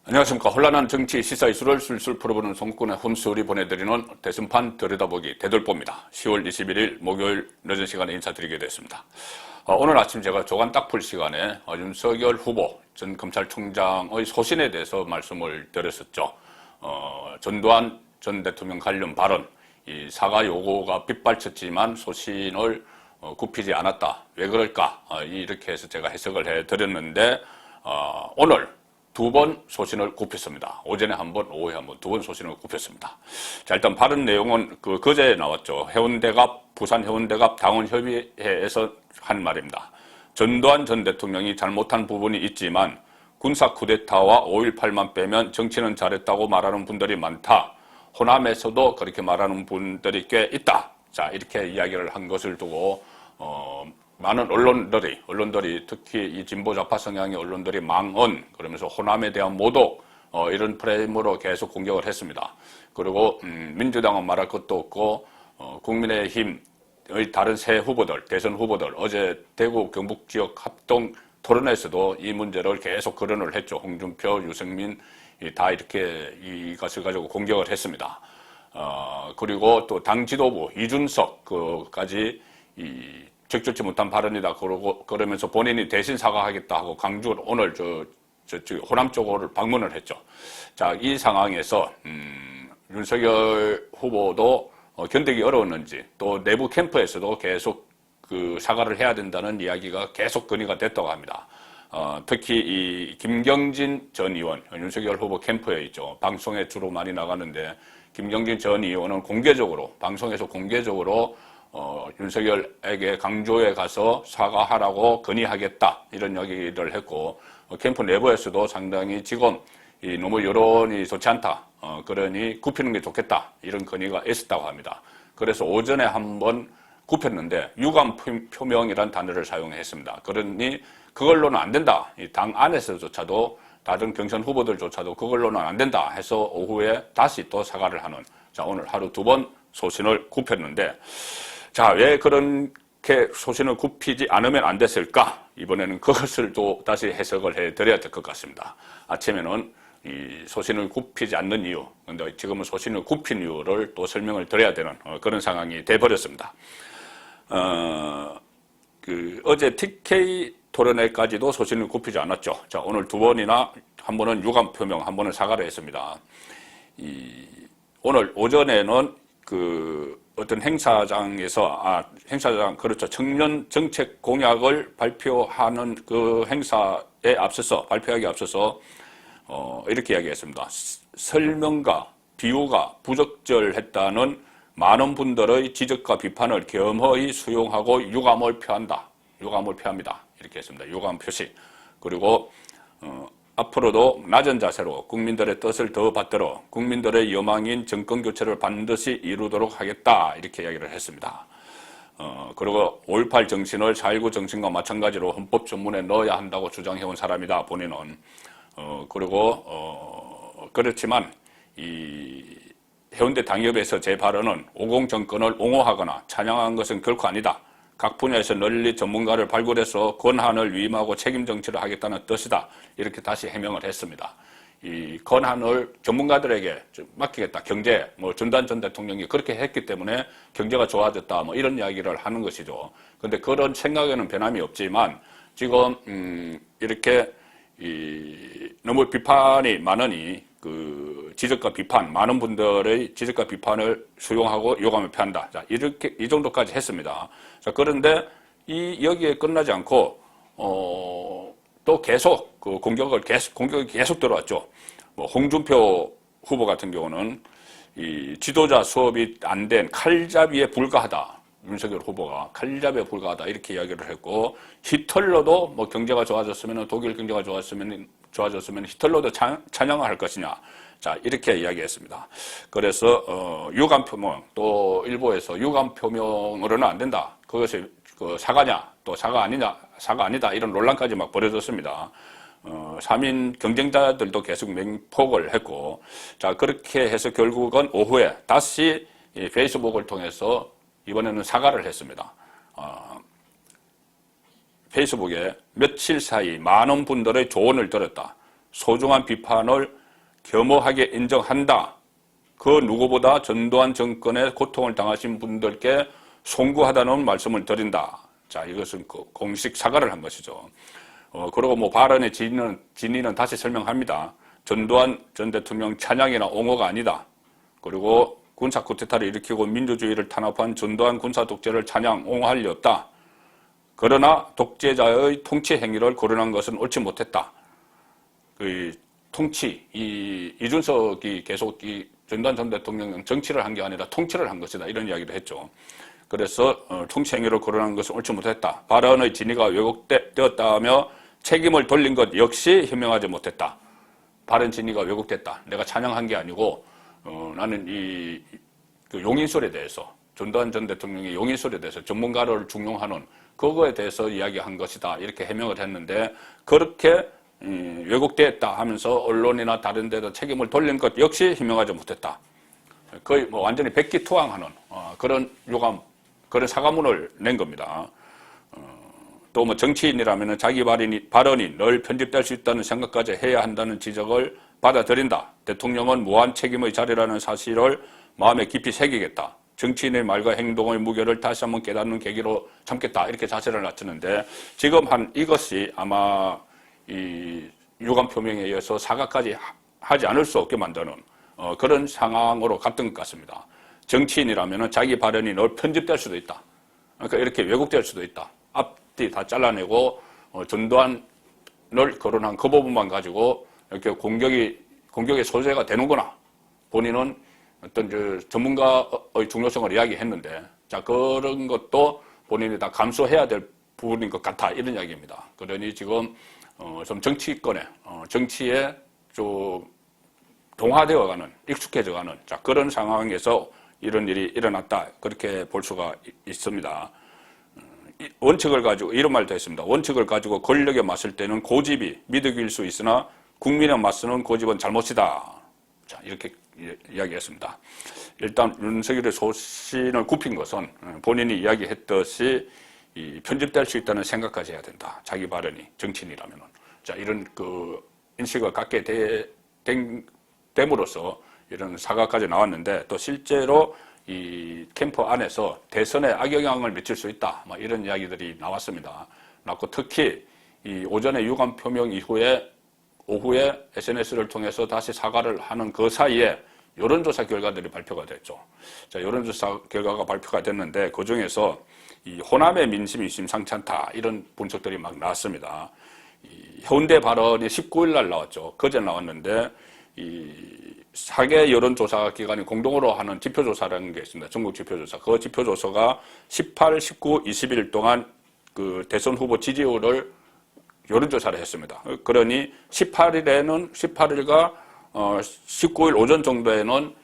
안녕하십니까. 혼란한 정치 시사 이슈를 술술 풀어보는 송국군의 홈스토리 보내드리는 대선판 들여다보기 대들보입니다. 10월 21일 목요일 늦은 시간에 인사드리게 됐습니다. 오늘 아침 제가 조간 딱풀 시간에 윤석열 후보 전 검찰총장의 소신에 대해서 말씀을 드렸었죠. 전두환 전 대통령 관련 발언, 이 사과 요구가 빗발쳤지만 소신을 굽히지 않았다. 왜 그럴까? 이렇게 해서 제가 해석을 해드렸는데 오늘 두 번 소신을 굽혔습니다. 오전에 한 번, 오후에 한 번, 두 번 소신을 굽혔습니다. 자, 일단 발언 내용은 그제 나왔죠. 해운대갑, 부산 해운대갑 당원협의회에서 한 말입니다. 전두환 전 대통령이 잘못한 부분이 있지만 군사 쿠데타와 5.18만 빼면 정치는 잘했다고 말하는 분들이 많다. 호남에서도 그렇게 말하는 분들이 꽤 있다. 자, 이렇게 이야기를 한 것을 두고 많은 언론들이 특히 이 진보 좌파 성향의 언론들이 망언 그러면서 호남에 대한 모독 이런 프레임으로 계속 공격을 했습니다. 그리고 민주당은 말할 것도 없고 국민의힘의 다른 새 후보들, 대선 후보들 어제 대구 경북 지역 합동 토론에서도 이 문제를 계속 거론을 했죠. 홍준표, 유승민 다 이렇게 이것을 가지고 공격을 했습니다. 그리고 또 당 지도부 이준석 그까지 적절치 못한 발언이다 그러면서 본인이 대신 사과하겠다 하고 강주를 오늘 호남 쪽으로 방문을 했죠. 자, 이 상황에서 윤석열 후보도 견디기 어려웠는지 또 내부 캠프에서도 계속 사과를 해야 된다는 이야기가 계속 건의가 됐다고 합니다. 특히 이 김경진 전 의원, 윤석열 후보 캠프에 있죠. 방송에 주로 많이 나가는데 김경진 전 의원은 방송에서 공개적으로 윤석열에게 강조에 가서 사과하라고 건의하겠다 이런 이야기를 했고 캠프 내부에서도 상당히 지금 너무 여론이 좋지 않다 그러니 굽히는 게 좋겠다 이런 건의가 있었다고 합니다. 그래서 오전에 한번 굽혔는데 유감 표명이란 단어를 사용했습니다. 그러니 그걸로는 안 된다. 이 당 안에서조차도 다른 경선 후보들조차도 그걸로는 안 된다 해서 오후에 다시 또 사과를 하는 자 오늘 하루 두 번 소신을 굽혔는데 자, 왜 그렇게 소신을 굽히지 않으면 안 됐을까? 이번에는 그것을 또 다시 해석을 해드려야 될 것 같습니다. 아침에는 이 소신을 굽히지 않는 이유, 근데 지금은 소신을 굽힌 이유를 또 설명을 드려야 되는 그런 상황이 돼버렸습니다. 어제 TK 토론회까지도 소신을 굽히지 않았죠. 자, 오늘 두 번이나 한 번은 유감 표명, 한 번은 사과를 했습니다. 오늘 오전에는 어떤 행사장, 그렇죠. 청년 정책 공약을 발표하는 그 행사에 발표하기에 앞서서, 이렇게 이야기했습니다. 설명과 비유가 부적절했다는 많은 분들의 지적과 비판을 겸허히 수용하고 유감을 표합니다. 이렇게 했습니다. 유감 표시. 그리고, 앞으로도 낮은 자세로 국민들의 뜻을 더 받들어 국민들의 여망인 정권교체를 반드시 이루도록 하겠다 이렇게 이야기를 했습니다. 그리고 5.18 정신을 4.19 정신과 마찬가지로 헌법 전문에 넣어야 한다고 주장해온 사람이다 본인은. 그렇지만 이 해운대 당협에서 제 발언은 50 정권을 옹호하거나 찬양한 것은 결코 아니다. 각 분야에서 널리 전문가를 발굴해서 권한을 위임하고 책임 정치를 하겠다는 뜻이다. 이렇게 다시 해명을 했습니다. 이 권한을 전문가들에게 맡기겠다. 경제, 전두환 전 대통령이 그렇게 했기 때문에 경제가 좋아졌다. 이런 이야기를 하는 것이죠. 근데 그런 생각에는 변함이 없지만 지금 이렇게 너무 비판이 많으니 지적과 비판, 많은 분들의 지적과 비판을 수용하고 유감을 표한다. 자, 이 정도까지 했습니다. 자, 그런데 여기에 끝나지 않고, 또 계속 공격이 계속 들어왔죠. 홍준표 후보 같은 경우는 이 지도자 수업이 안 된 칼잡이에 불과하다. 윤석열 후보가 칼잡이에 불과하다. 이렇게 이야기를 했고, 히틀러도 경제가 좋아졌으면, 독일 경제가 좋아졌으면 히틀러도 찬양을 할 것이냐. 자, 이렇게 이야기했습니다. 그래서, 유감 표명, 또 일부에서 유감 표명으로는 안 된다. 그것이 사과냐, 또 사과 아니다. 이런 논란까지 막 벌어졌습니다. 3인 경쟁자들도 계속 맹폭을 했고, 자, 그렇게 해서 결국은 오후에 다시 페이스북을 통해서 이번에는 사과를 했습니다. 페이스북에 며칠 사이 많은 분들의 조언을 들었다. 소중한 비판을 겸허하게 인정한다. 그 누구보다 전두환 정권의 고통을 당하신 분들께 송구하다는 말씀을 드린다. 자, 이것은 공식 사과를 한 것이죠. 그리고 뭐 발언의 진위는 다시 설명합니다. 전두환 전 대통령 찬양이나 옹호가 아니다. 그리고 군사 쿠데타를 일으키고 민주주의를 탄압한 전두환 군사 독재를 찬양, 옹호할 리 없다. 그러나 독재자의 통치 행위를 거론한 것은 옳지 못했다. 그 통치, 이준석이 계속 전두환 전 대통령 정치를 한 게 아니라 통치를 한 것이다. 이런 이야기도 했죠. 그래서 통치 행위를 거론한 것은 옳지 못했다. 발언의 진위가 왜곡되었다며 책임을 돌린 것 역시 현명하지 못했다. 발언 진위가 왜곡됐다. 내가 찬양한 게 아니고 나는 그 용인설에 대해서 전두환 전 대통령의 용인설에 대해서 전문가를 중용하는 그거에 대해서 이야기한 것이다. 이렇게 해명을 했는데 그렇게 왜곡됐다 하면서 언론이나 다른 데도 책임을 돌린 것 역시 현명하지 못했다. 거의 뭐 완전히 백기투항하는 그런 그런 사과문을 낸 겁니다. 또 뭐 정치인이라면 자기 발언이 늘 편집될 수 있다는 생각까지 해야 한다는 지적을 받아들인다. 대통령은 무한 책임의 자리라는 사실을 마음에 깊이 새기겠다. 정치인의 말과 행동의 무게를 다시 한번 깨닫는 계기로 삼겠다. 이렇게 자세를 낮추는데 지금 한 이것이 아마 이 유감 표명에 의해서 사과까지 하지 않을 수 없게 만드는 그런 상황으로 갔던 것 같습니다. 정치인이라면 자기 발언이 늘 편집될 수도 있다. 그러니까 이렇게 왜곡될 수도 있다. 앞뒤 다 잘라내고 전두환을 거론한 그 부분만 가지고 이렇게 공격의 소재가 되는구나. 본인은 어떤 전문가의 중요성을 이야기했는데, 자, 그런 것도 본인이 다 감수해야 될 부분인 것 같아. 이런 이야기입니다. 그러니 지금 좀 정치권에, 정치에 좀 동화되어가는, 익숙해져가는, 자, 그런 상황에서 이런 일이 일어났다. 그렇게 볼 수가 있습니다. 원칙을 가지고, 이런 말도 했습니다. 원칙을 가지고 권력에 맞설 때는 고집이 미덕일 수 있으나 국민에 맞서는 고집은 잘못이다. 자, 이렇게 이야기했습니다. 일단 윤석열의 소신을 굽힌 것은 본인이 이야기했듯이 편집될 수 있다는 생각까지 해야 된다. 자기 발언이 정치인이라면은. 자, 이런 그 인식을 갖게 됨으로써 이런 사과까지 나왔는데 또 실제로 이 캠프 안에서 대선에 악영향을 미칠 수 있다. 뭐 이런 이야기들이 나왔습니다. 나고 특히 이 오전에 유감 표명 이후에 오후에 SNS를 통해서 다시 사과를 하는 그 사이에 여론조사 결과들이 발표가 됐죠. 자, 여론조사 결과가 발표가 됐는데 그 중에서 이 호남의 민심이 심상치 않다 이런 분석들이 막 나왔습니다. 이 해운대 발언이 19일 날 나왔죠. 그제 나왔는데 이 4개 여론조사 기관이 공동으로 하는 지표조사라는 게 있습니다. 전국 지표조사. 그 지표조사가 18, 19, 20일 동안 그 대선 후보 지지율을 여론조사를 했습니다. 그러니 18일과 19일 오전 정도에는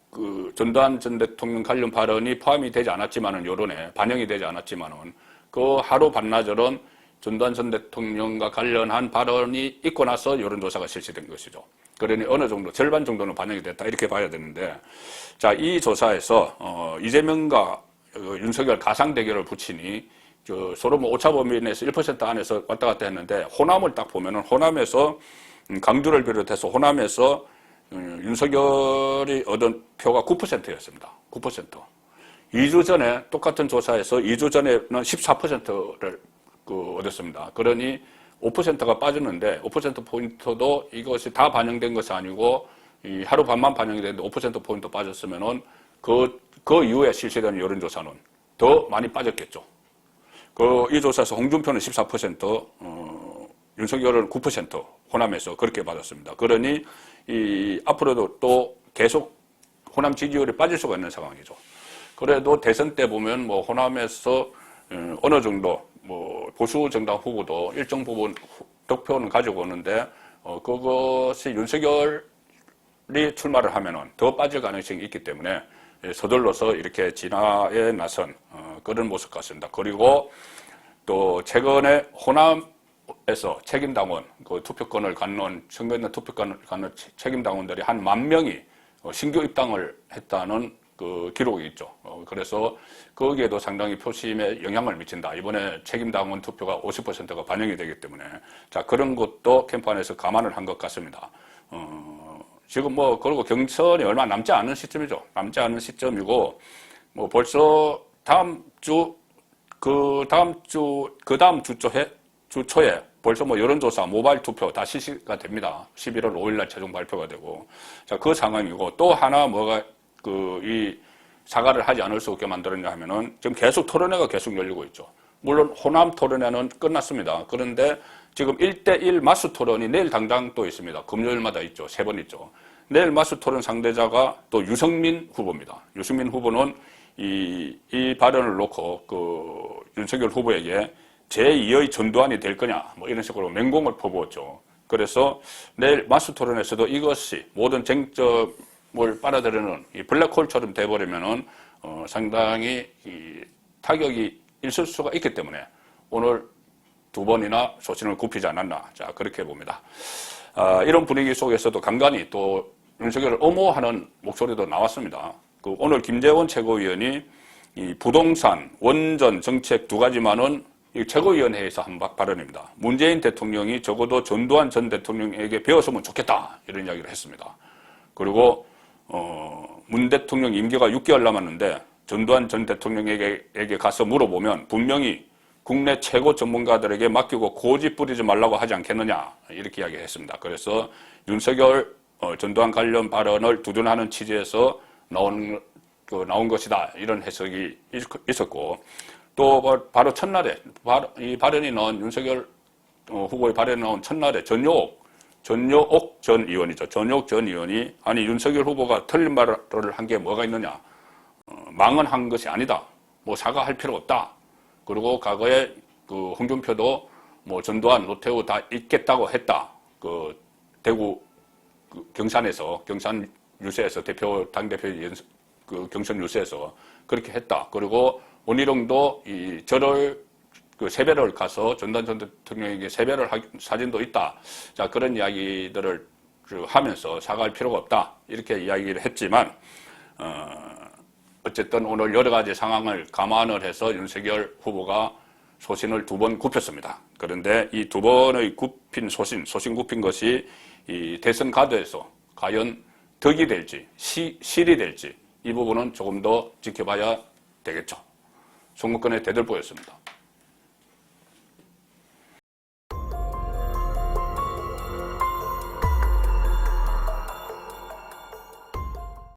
그 전두환 전 대통령 관련 발언이 포함이 되지 않았지만은 여론에 반영이 되지 않았지만은 그 하루 반나절은 전두환 전 대통령과 관련한 발언이 있고 나서 여론조사가 실시된 것이죠. 그러니 어느 정도 절반 정도는 반영이 됐다 이렇게 봐야 되는데 자, 이 조사에서 이재명과 윤석열 가상 대결을 붙이니 서로 뭐 오차범위내에서 1% 안에서 왔다 갔다 했는데 호남을 딱 보면은 호남에서 강주를 비롯해서 호남에서 윤석열이 얻은 표가 9%였습니다. 9%. 2주 전에 똑같은 조사에서 2주 전에는 14%를 얻었습니다. 그러니 5%가 빠졌는데 5%포인트도 이것이 다 반영된 것이 아니고 이 하루 반만 반영이 됐는데 5%포인트 빠졌으면은 그 이후에 실시된 여론조사는 더 많이 빠졌겠죠. 이 조사에서 홍준표는 14%, 윤석열은 9% 호남에서 그렇게 받았습니다. 그러니 앞으로도 또 계속 호남 지지율이 빠질 수가 있는 상황이죠. 그래도 대선 때 보면 뭐 호남에서 어느 정도 뭐 보수 정당 후보도 일정 부분 득표는 가지고 오는데 그것이 윤석열이 출마를 하면은 더 빠질 가능성이 있기 때문에 서둘러서 이렇게 진화에 나선 그런 모습 같습니다. 그리고 또 최근에 호남에서 책임당원, 그 투표권을 갖는, 선거인단 투표권을 갖는 책임당원들이 한 10,000명이 신규 입당을 했다는 그 기록이 있죠. 그래서 거기에도 상당히 표심에 영향을 미친다. 이번에 책임당원 투표가 50%가 반영이 되기 때문에 자, 그런 것도 캠프 안에서 감안을 한 것 같습니다. 지금 뭐 그리고 경선이 얼마 남지 않은 시점이죠. 남지 않은 시점이고 뭐 벌써 다음 주 초에 벌써 뭐 여론조사 모바일 투표 다 실시가 됩니다. 11월 5일날 최종 발표가 되고 자, 그 상황이고 또 하나 뭐가 이 사과를 하지 않을 수 없게 만들었냐 하면은 지금 계속 토론회가 계속 열리고 있죠. 물론 호남 토론회는 끝났습니다. 그런데 지금 1대1 마스 토론이 내일 당장 또 있습니다. 금요일마다 있죠. 3번 있죠. 내일 마스 토론 상대자가 또 유승민 후보입니다. 유승민 후보는 이 발언을 놓고 윤석열 후보에게 제2의 전두환이 될 거냐 뭐 이런 식으로 맹공을 퍼부었죠. 그래서 내일 마스 토론에서도 이것이 모든 쟁점을 빨아들이는 이 블랙홀처럼 돼버리면은 상당히 이 타격이 있을 수가 있기 때문에 오늘 2번이나 소신을 굽히지 않았나. 자, 그렇게 봅니다. 이런 분위기 속에서도 간간히 또 윤석열을 엄호하는 목소리도 나왔습니다. 오늘 김재원 최고위원이 이 부동산, 원전, 정책 2가지만은 이 최고위원회에서 한 발언입니다. 문재인 대통령이 적어도 전두환 전 대통령에게 배웠으면 좋겠다. 이런 이야기를 했습니다. 그리고 문 대통령 임기가 6개월 남았는데 전두환 전 대통령에게 가서 물어보면 분명히 국내 최고 전문가들에게 맡기고 고집 부리지 말라고 하지 않겠느냐 이렇게 이야기했습니다. 그래서 윤석열 전두환 관련 발언을 두둔하는 취지에서 나온 것이다 이런 해석이 있었고 또 바로 첫날에 이 발언이 나온 윤석열 후보의 발언이 나온 첫날에 전효옥 전 의원이죠. 전효옥 전 의원이 아니 윤석열 후보가 틀린 말을 한 게 뭐가 있느냐. 망언 한 것이 아니다. 뭐 사과할 필요 없다. 그리고 과거에 홍준표도 뭐 전두환, 노태우 다 있겠다고 했다. 대구 경산에서 경산 유세에서 당대표 경선 유세에서 그렇게 했다. 그리고 원희룡도 절을 세배를 가서 전두환 전 대통령에게 세배를 사진도 있다. 자, 그런 이야기들을 하면서 사과할 필요가 없다. 이렇게 이야기를 했지만 어쨌든 오늘 여러 가지 상황을 감안을 해서 윤석열 후보가 소신을 2번 굽혔습니다. 그런데 이 2번의 굽힌 소신 굽힌 것이 이 대선 가도에서 과연 덕이 될지, 실이 될지 이 부분은 조금 더 지켜봐야 되겠죠. 송문권의 대들보였습니다.